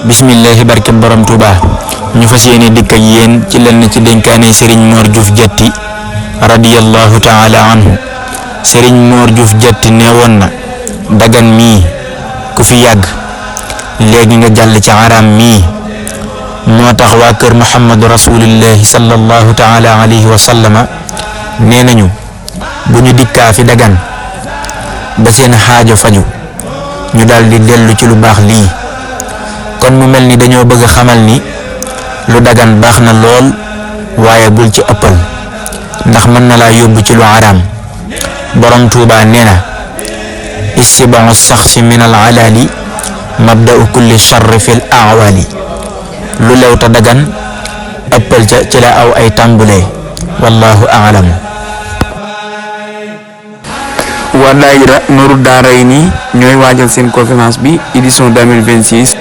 bismillahi barke borom Touba ñu fas yéene dikk ak yéen ci lenn ci dénkaane Serigne Mor Diouf Diatty radiyallahu taala anhu. Serigne Mor Diouf Diatty neewoon na dagan mii ku fi yàgg léegi nga jàll ci araam mii. moo tax waa kër Muhammadu rasulillahi sallallahu taala alayhi wa sallama nee nañu bu ñu dikkaa fi dagan ba seen xaajo faju ñu daal di dellu ci lu baax lii. kon mu mel ni dañoo bëgg a xamal ni lu dagan baax na lool waaye bul ci ëppal ndax mën na laa yóbbu ci lu araam. borom Tuuba nee na istibau saxsi min al alali mabda'u kulli charri fil aawali. lu lew ta dagan ëppal ca ci la aw ay tàmbulee wallahu aalam. waa daayira Nourou Darayni ñooy waajal seen conférence bi édition 2026